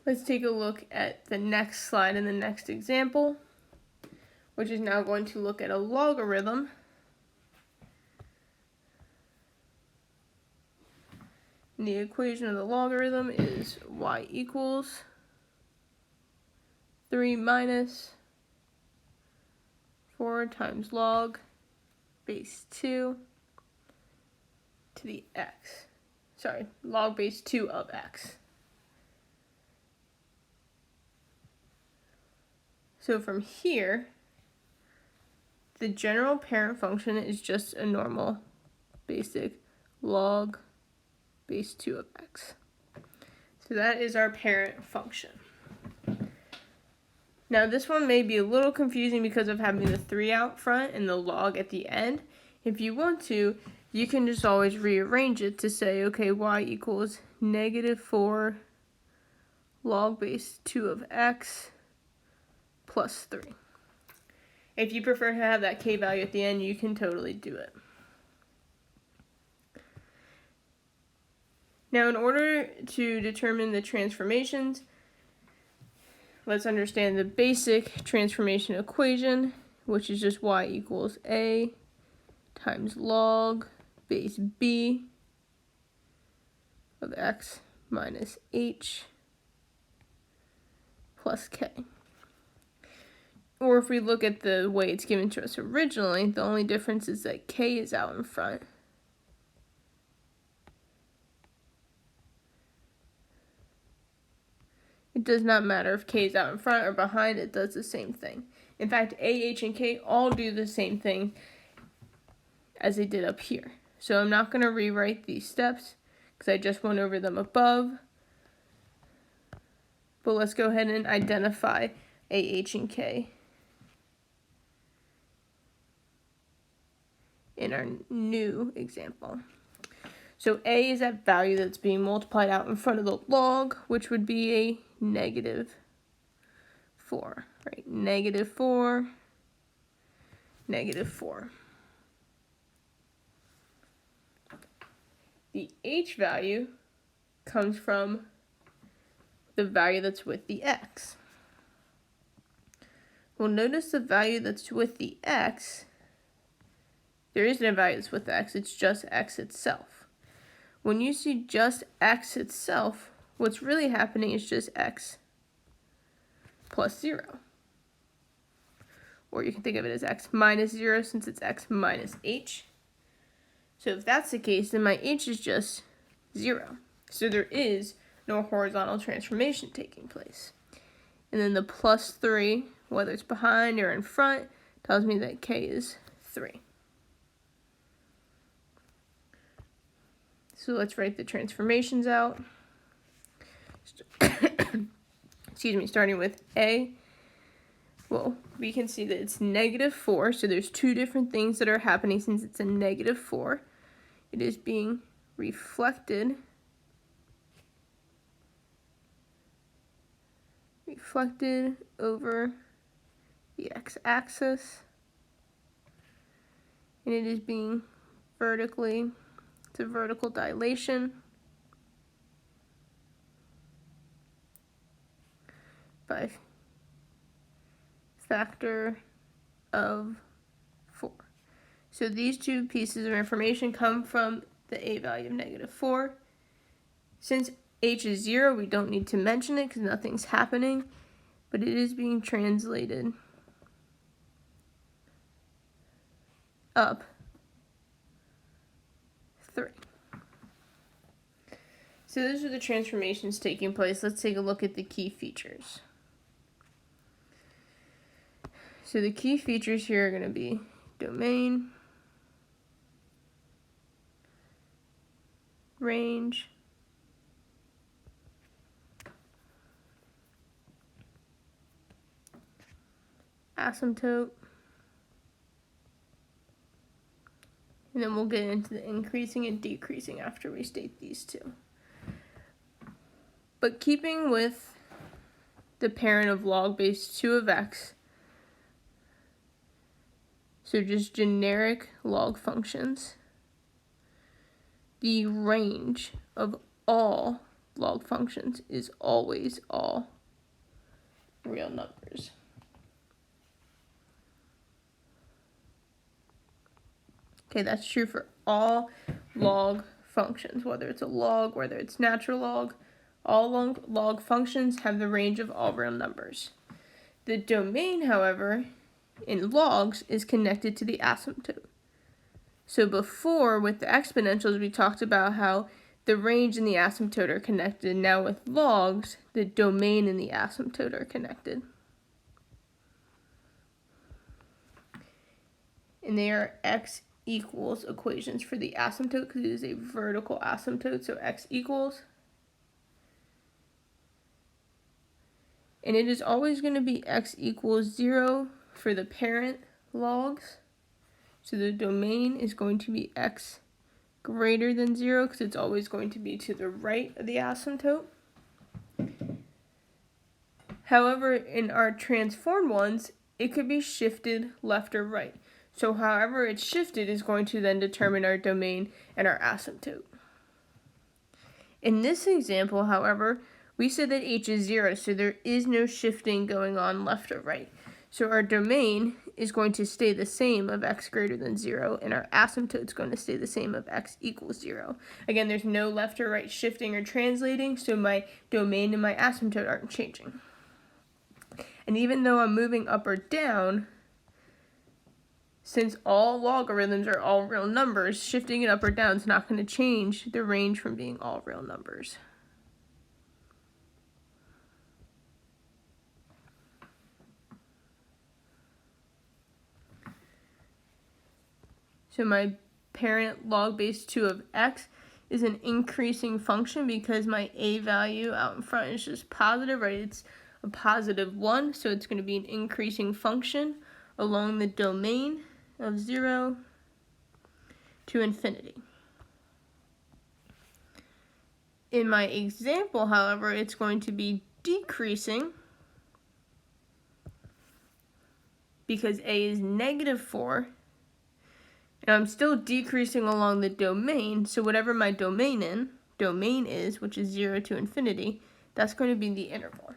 Let's take a look at the next slide in the next example, which is now going to look at a logarithm. And the equation of the logarithm is y equals 3 minus 4 times log base 2 to the x. Sorry, log base 2 of x. So from here, the general parent function is just a normal basic log base 2 of x. So that is our parent function. Now this one may be a little confusing because of having the 3 out front and the log at the end. If you want to, you can just always rearrange it to say, okay, y equals negative 4 log base 2 of x plus 3. If you prefer to have that k value at the end, you can totally do it. Now, in order to determine the transformations, let's understand the basic transformation equation, which is just y equals a times log base b of x minus h plus k. Or if we look at the way it's given to us originally, the only difference is that k is out in front. It does not matter if k is out in front or behind, it does the same thing. In fact, a, h, and k all do the same thing as they did up here. So I'm not going to rewrite these steps because I just went over them above. But let's go ahead and identify a, h, and k in our new example. So a is that value that's being multiplied out in front of the log, which would be a negative 4, right? Negative 4, negative 4. The h value comes from the value that's with the x. Well, notice the value that's with the x, there isn't a value that's with x, it's just x itself. When you see just x itself, what's really happening is just x plus 0. Or you can think of it as x minus 0 since it's x minus h. So if that's the case, then my h is just 0. So there is no horizontal transformation taking place. And then the plus 3, whether it's behind or in front, tells me that k is 3. So let's write the transformations out. Excuse me, starting with a. Well, we can see that it's negative 4, so there's two different things that are happening since it's a negative 4. It is being reflected over the x-axis, and it is being it's a vertical dilation by factor of 4. So these two pieces of information come from the a value of negative 4. Since h is 0, we don't need to mention it because nothing's happening, but it is being translated up 3. So those are the transformations taking place. Let's take a look at the key features. So the key features here are going to be domain, range, asymptote, and then we'll get into the increasing and decreasing after we state these two. But keeping with the parent of log base 2 of x, so just generic log functions, the range of all log functions is always all real numbers. Okay, that's true for all log functions, whether it's a log, whether it's natural log. All log functions have the range of all real numbers. The domain, however, in logs is connected to the asymptote. So before, with the exponentials, we talked about how the range and the asymptote are connected. Now with logs, the domain and the asymptote are connected. And they are x equals equations for the asymptote because it is a vertical asymptote, so x equals. And it is always going to be x equals 0 for the parent logs. So the domain is going to be x greater than 0 because it's always going to be to the right of the asymptote. However, in our transformed ones, it could be shifted left or right. So however it's shifted is going to then determine our domain and our asymptote. In this example, however, we said that h is 0, so there is no shifting going on left or right. So our domain is going to stay the same of x greater than 0, and our asymptote is going to stay the same of x equals 0. Again, there's no left or right shifting or translating, so my domain and my asymptote aren't changing. And even though I'm moving up or down, since all logarithms are all real numbers, shifting it up or down is not going to change the range from being all real numbers. So my parent log base 2 of x is an increasing function because my a value out in front is just positive, right? It's a positive 1, so it's going to be an increasing function along the domain of 0 to infinity. In my example, however, it's going to be decreasing because a is negative 4, and I'm still decreasing along the domain, so whatever my domain is, which is 0 to infinity, that's going to be the interval.